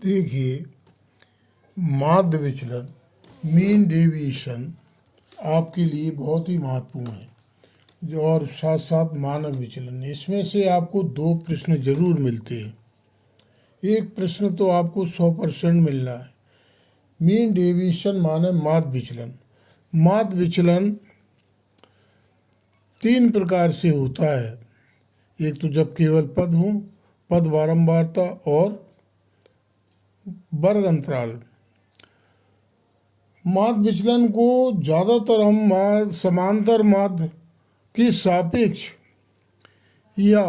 देखिए, माध्य विचलन मीन डेविएशन आपके लिए बहुत ही महत्वपूर्ण है, जो और साथ साथ मानक विचलन। इसमें से आपको 2 प्रश्न जरूर मिलते हैं। एक प्रश्न तो आपको 100% मिलना है। मीन डेविएशन माने माध्य विचलन। माध्य विचलन 3 प्रकार से होता है। एक तो जब केवल पद हों, पद बारंबारता और वर्ग अंतराल। माध्य विचलन को ज़्यादातर हम समांतर माध्य के सापेक्ष या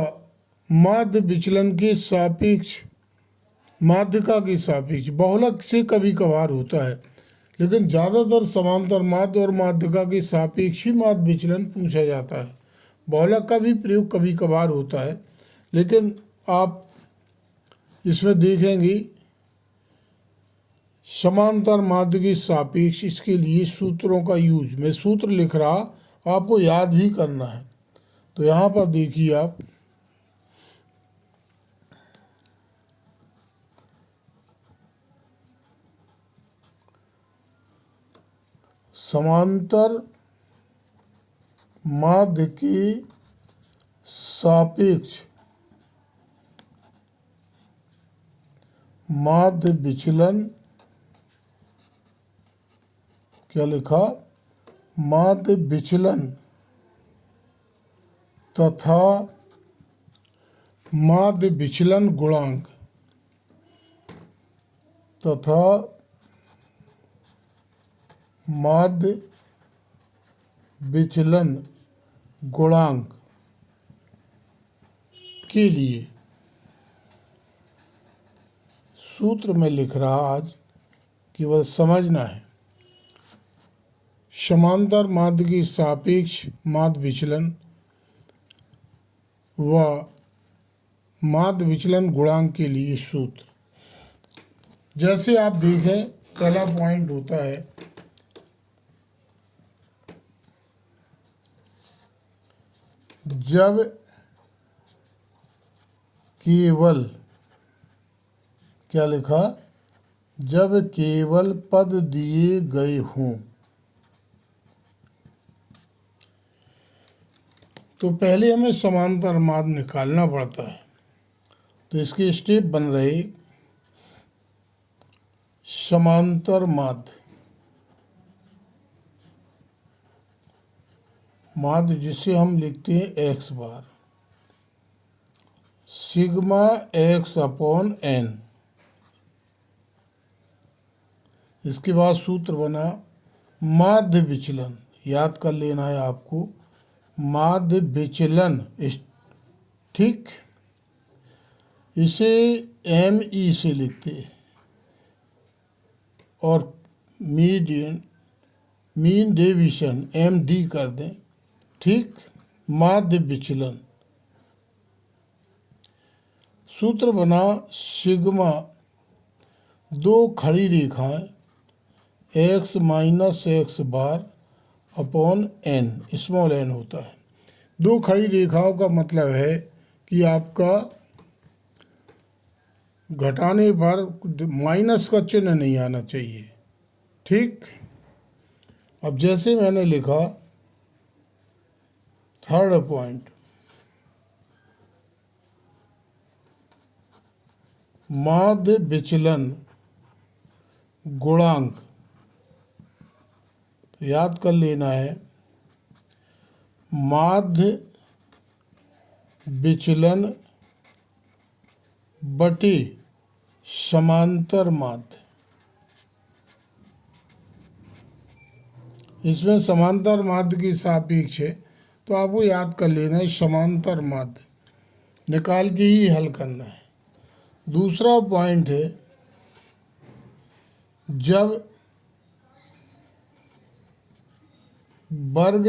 माध्य विचलन के सापेक्ष, माध्यिका के सापेक्ष, बहुलक से कभी कभार होता है, लेकिन ज़्यादातर समांतर माध्य और माध्यिका के सापेक्ष ही माध्य विचलन पूछा जाता है। बहुलक का भी प्रयोग कभी कभार होता है, लेकिन आप इसमें देखेंगे समांतर माध्य के सापेक्ष। इसके लिए सूत्रों का यूज, मैं सूत्र लिख रहा, आपको याद भी करना है। तो यहाँ पर देखिए आप, समांतर माध्य के सापेक्ष माध्य विचलन, क्या लिखा, माध्य विचलन तथा माध्य विचलन गुणांक तथा माध्य विचलन गुणांक के लिए सूत्र में लिख रहा, आज केवल समझना है। समांतर माध्य के सापेक्ष माध्य विचलन व माध्य विचलन गुणांक के लिए सूत्र। जैसे आप देखें, पहला पॉइंट होता है जब केवल, क्या लिखा, जब केवल पद दिए गए हों। तो पहले हमें समांतर माध्य निकालना पड़ता है। तो इसके स्टेप बन रहे, समांतर माध्य, माध्य जिसे हम लिखते हैं x बार, सिग्मा x अपॉन n। इसके बाद सूत्र बना माध्य विचलन, याद कर लेना है आपको, माध्य विचलन, ठीक। इसे ME से लिखते हैं और मीन डेविएशन MD कर दें, ठीक। माध्य विचलन, सूत्र बना सिग्मा 2 खड़ी रेखाएं x minus x bar upon n, small n होता है। 2 खड़ी रेखाओं का मतलब है कि आपका घटाने पर माइनस का चिन्ह नहीं आना चाहिए, ठीक। अब जैसे मैंने लिखा, थर्ड पॉइंट, माध्य विचलन गुणांक, याद कर लेना है, माध्य विचलन बटे समांतर माध्य। इसमें समांतर माध्य के सापेक्ष है, तो आपको याद कर लेना है, समांतर माध्य निकाल के ही हल करना है। दूसरा पॉइंट है, जब वर्ग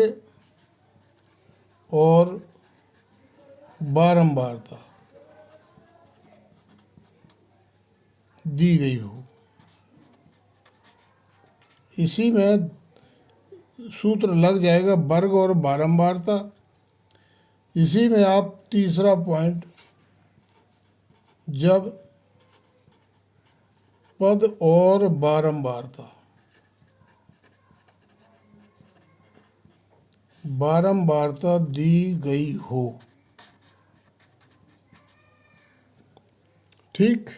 और बारंबारता दी गई हो। इसी में सूत्र लग जाएगा, वर्ग और बारंबारता। इसी में आप तीसरा पॉइंट, जब पद और बारंबारता, बारंबारता दी गई हो। ठीक,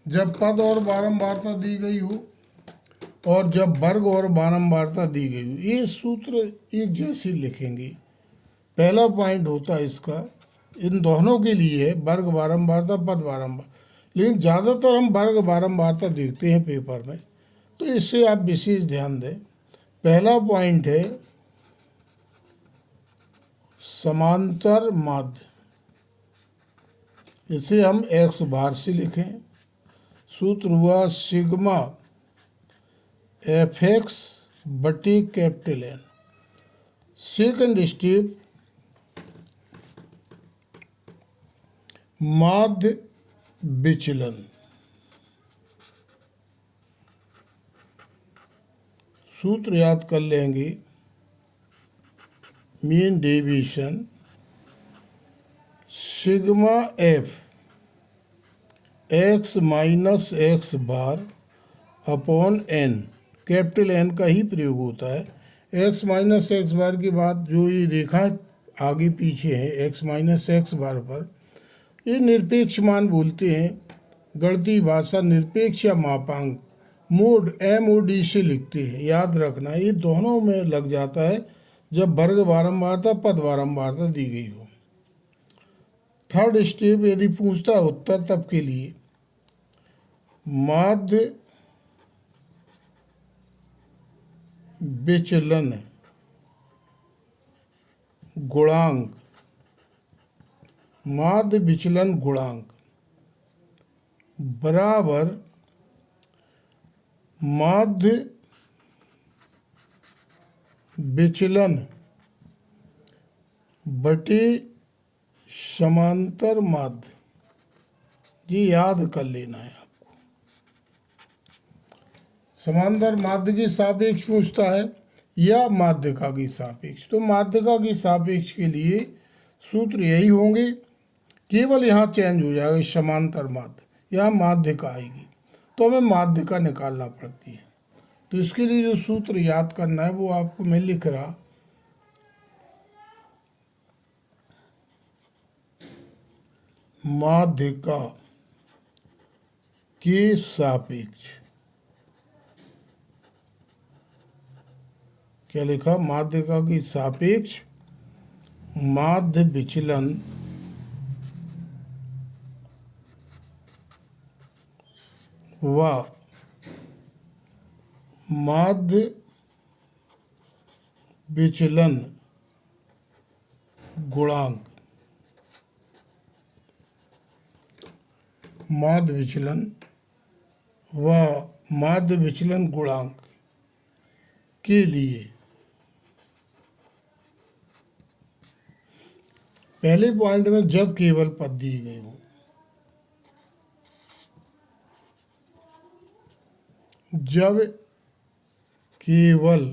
जब पद और बारंबारता दी गई हो और जब वर्ग और बारंबारता दी गई हो, ये सूत्र एक जैसे लिखेंगे। पहला पॉइंट होता है इसका, इन दोनों के लिए है, वर्ग बारंबारता पद बारंबार, लेकिन ज़्यादातर हम वर्ग बारंबारता देखते हैं पेपर में, तो इससे आप विशेष ध्यान दें। पहला पॉइंट है समांतर माध्य, इसे हम एक्स बार से लिखें। सूत्र हुआ सिग्मा एफ एक्स बटी कैपिटल एन। सेकंड स्टेप, माध्य विचलन। सूत्र याद कर लेंगे, mean deviation sigma F x minus x bar upon N, capital N का ही प्रयोग होता है। एक्स माइनस एक्स बार के बाद जो ये रेखा आगे पीछे है एक्स माइनस एक्स बार पर, ये निरपेक्ष मान बोलते हैं। गणितीय भाषा निरपेक्ष या मापांक मोड MOD से लिखते हैं, याद रखना। ये दोनों में लग जाता है जब वर्ग बारंबारता पद बारंबारता दी गई हो। थर्ड स्टेप, यदि पूछता है उत्तर तब के लिए, माध्य विचलन गुणांक, माध्य विचलन गुणांक बराबर माध्य विचलन बटे समांतर माध्य। ये याद कर लेना है आपको। समांतर माध्य के सापेक्ष पूछता है या माध्यिका की सापेक्ष, तो माध्यिका की सापेक्ष के लिए सूत्र यही होंगे, केवल यहाँ चेंज हो जाएगा, समांतर माध्य, यहाँ माध्यिका आएगी, तो हमें माध्यिका निकालना पड़ती है। तो इसके लिए जो सूत्र याद करना है वो आपको मैं लिख रहा, माध्यिका के सापेक्ष, क्या लिखा, माध्यिका की सापेक्ष माध्य विचलन व माध्य विचलन गुणांक, माध्य विचलन व माध्य विचलन गुणांक के लिए पहले पॉइंट में जब केवल पद दिए गए हों, जब केवल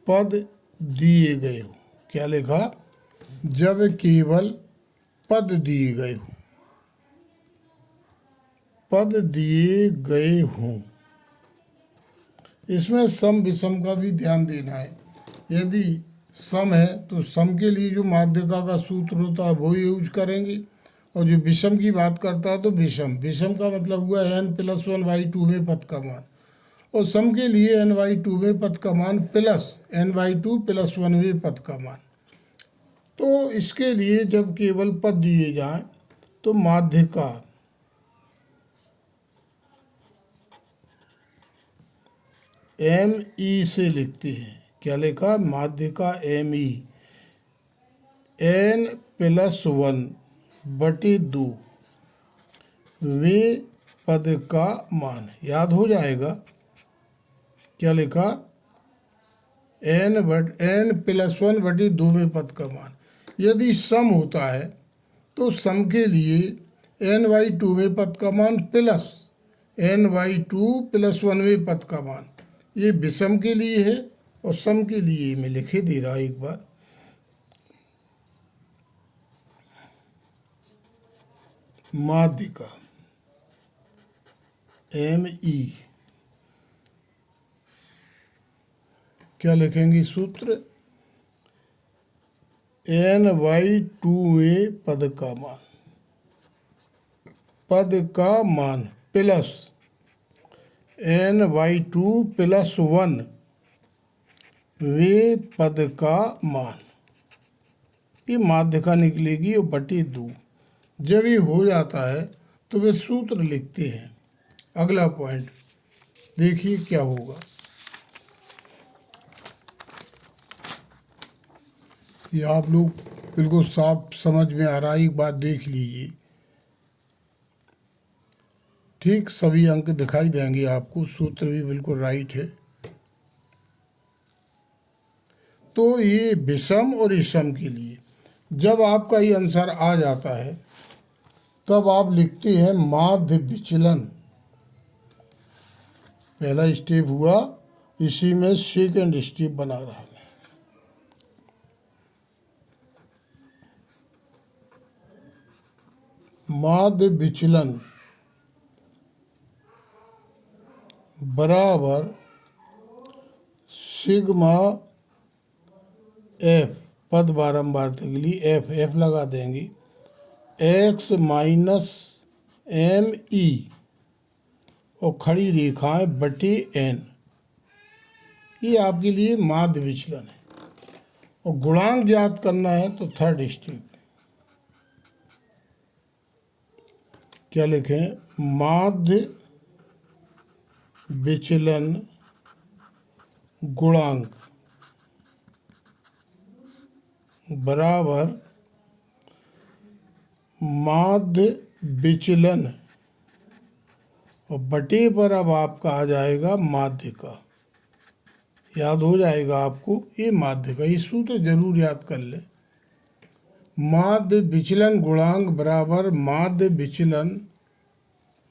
पद दिए गए हो, क्या लिखा, जब केवल पद दिए गए हो, पद दिए गए हों। इसमें सम विषम का भी ध्यान देना है। यदि सम है तो सम के लिए जो माध्यिका का सूत्र होता है वो यूज करेंगे, और जो विषम की बात करता है तो विषम, विषम का मतलब हुआ n+1/2 में पद का मान, और सम के लिए n/2 में पद का मान प्लस n/2 + 1वें पद का मान। तो इसके लिए जब केवल पद दिए जाएं तो माध्यिका ME से लिखते हैं, क्या लिखा, माध्यिका ME n+1/2 वे पद का मान, याद हो जाएगा, क्या लिखा, n+1/2 में पद का मान। यदि सम होता है तो सम के लिए n/2 में पद का मान प्लस n/2 + 1वें पद का मान। ये विषम के लिए है, और सम के लिए मैं लिखे दे रहा एक बार, माध्यिका एम ई। क्या लिखेंगे सूत्र? एन बाई टू ए पद का मान, पद का मान plus N by two plus one वे पद का मान, ये माध्यिका निकलेगी और बटी दो। जब ये हो जाता है तो वे सूत्र लिखते हैं। अगला पॉइंट देखिए क्या होगा। ये आप लोग बिल्कुल साफ समझ में आ रहा है, एक बार देख लीजिए। ठीक सभी अंक दिखाई देंगे आपको, सूत्र भी बिल्कुल राइट है। तो ये विषम और इसम के लिए जब आपका ये आंसर आ जाता है तब आप लिखते हैं माध्य विचलन। पहला स्टेप हुआ, इसी में सेकंड स्टेप बना रहा है। माध्य विचलन बराबर सिग्मा एफ, पद बारंबारता के लिए एफ, एफ लगा देंगे, एक्स माइनस एम ई और खड़ी रेखाएं बटे एन। ये आपके लिए माध्य विचलन है। और गुणांक ज्ञात करना है तो थर्ड स्टेप क्या लिखें? माध्य विचलन गुणांक बराबर माध्य विचलन और बटे पर अब आपका आ जाएगा माध्यिका। याद हो जाएगा आपको ये माध्यिका, ये सूत्र जरूर याद कर ले। माध्य विचलन गुणांक बराबर माध्य विचलन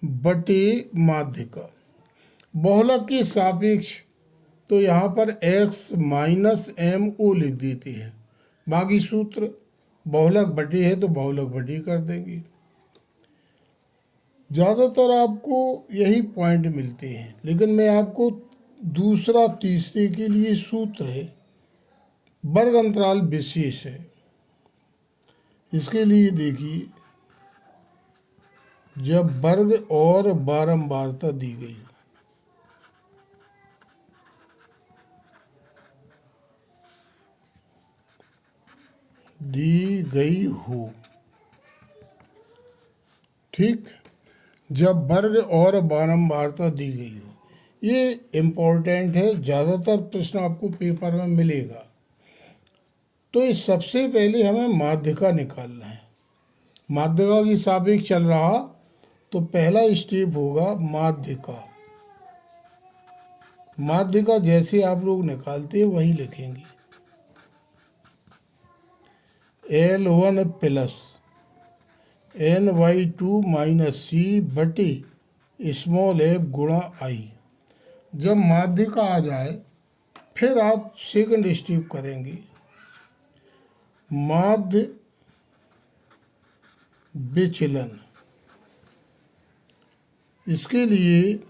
बटे माध्यिका। बहुलक के सापेक्ष तो यहाँ पर x माइनस एम ओ लिख देते हैं। बाकी सूत्र बहुलक बटे है तो बहुलक बटे कर देंगे। ज़्यादातर आपको यही पॉइंट मिलते हैं, लेकिन मैं आपको दूसरा तीसरे के लिए सूत्र है, वर्ग अंतराल विशेष है। इसके लिए देखिए, जब वर्ग और बारंबारता दी गई हो, ठीक, जब वर्ग और बारंबारता दी गई हो, ये इम्पोर्टेंट है, ज़्यादातर प्रश्न आपको पेपर में मिलेगा। तो इस सबसे पहले हमें माध्यिका निकालना है। माध्यिका की सापेक्ष चल रहा तो पहला स्टेप होगा माध्यिका। माध्यिका जैसे आप लोग निकालते हैं वही लिखेंगे, L1 plus N Y two minus C बटे स्मॉल एफ गुणा आई। जब माध्यिका आ जाए फिर आप सेकंड स्टेप करेंगे, माध्य विचलन। इसके लिए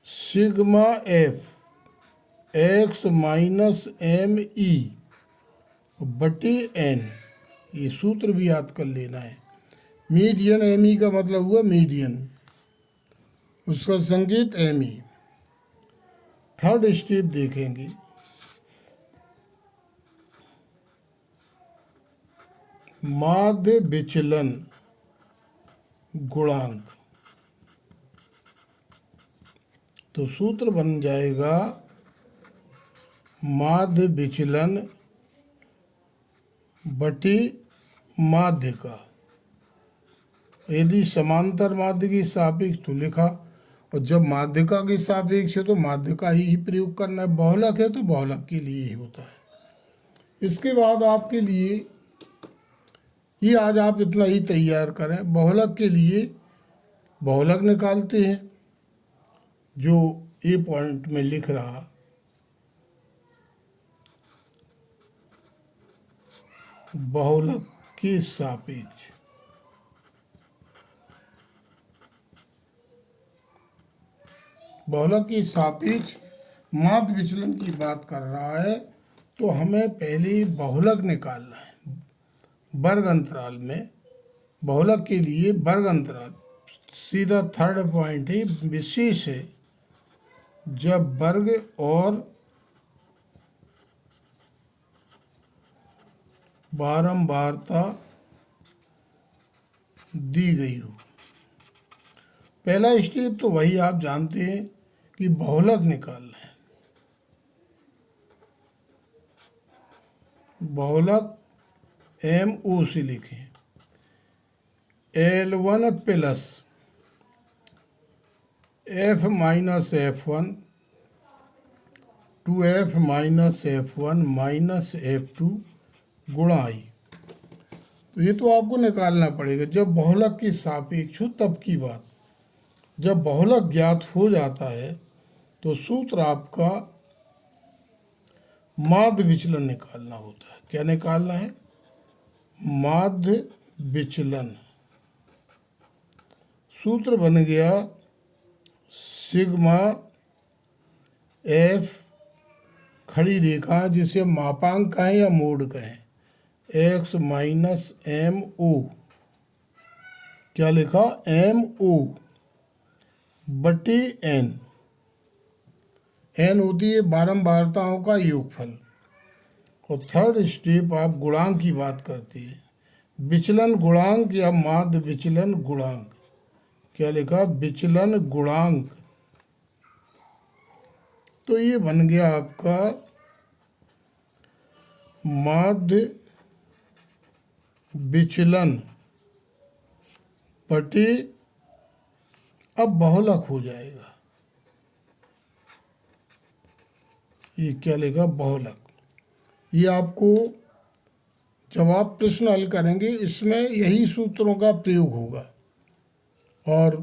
sigma F x minus M E बटे एन, ये सूत्र भी याद कर लेना है। मीडियन एम ई का मतलब हुआ मीडियन, उसका संकेत एम ई। थर्ड स्टेप देखेंगे, माध्य विचलन गुणांक। तो सूत्र बन जाएगा माध्य विचलन बटी माध्यिका। यदि समांतर माध्य की सापेक्ष तो लिखा, और जब माध्यिका की सापेक्ष है तो माध्यिका ही प्रयोग करना है। बहुलक है तो बहुलक के लिए ही होता है। इसके बाद आपके लिए ये आज आप इतना ही तैयार करें। बहुलक के लिए बहुलक निकालते हैं, जो ए पॉइंट में लिख रहा, बहुलक के सापेक्ष बहुलक की सापेक्ष माध्य विचलन की बात कर रहा है, तो हमें पहले बहुलक निकालना है। वर्ग अंतराल में बहुलक के लिए वर्ग अंतराल सीधा थर्ड पॉइंट ही विशेष है। जब वर्ग और बारंबारता दी गई हो। पहला स्टेप तो वही आप जानते हैं कि बहुलक निकालना है। बहुलक MO से लिखें, L1 plus F minus F1 2F minus F1 minus F2 गुणा I। तो ये तो आपको निकालना पड़ेगा। जब बहुलक की सापेक्ष हो तब की बात। जब बहुलक ज्ञात हो जाता है तो सूत्र आपका माध्य विचलन निकालना होता है। क्या निकालना है? माध्य विचलन। सूत्र बन गया सिग्मा F खड़ी रेखा जिसे मापांक कहें या मोड कहें, x माइनस MO। क्या लिखा? MO बटे n। n होती है बारंबारताओं का योगफल। और थर्ड स्टेप आप गुणांक की बात करते हैं, विचलन गुणांक या माध्य विचलन गुणांक। क्या लिखा? विचलन गुणांक। तो ये बन गया आपका माध्य विचलन बटे, अब बहुलक हो जाएगा। ये क्या लिखा? बहुलक। ये आपको जब आप प्रश्न हल करेंगे इसमें यही सूत्रों का प्रयोग होगा। और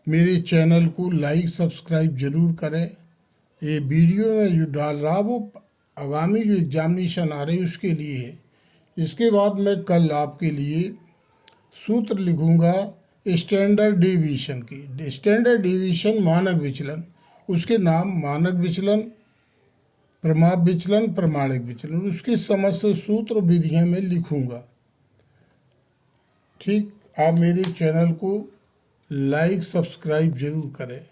मेरे चैनल को लाइक सब्सक्राइब जरूर करें। ये वीडियो में जो डाल रहा वो आगामी जो एग्जामिनेशन आ रही है उसके लिए है। इसके बाद मैं कल आपके लिए सूत्र लिखूंगा स्टैंडर्ड डेविएशन की। स्टैंडर्ड डेविएशन मानक विचलन, उसके नाम मानक विचलन, प्रमाप विचलन, प्रमाणिक विचलन, उसकी समस्त सूत्र विधियां मैं लिखूंगा। ठीक, आप मेरे चैनल को लाइक सब्सक्राइब जरूर करें।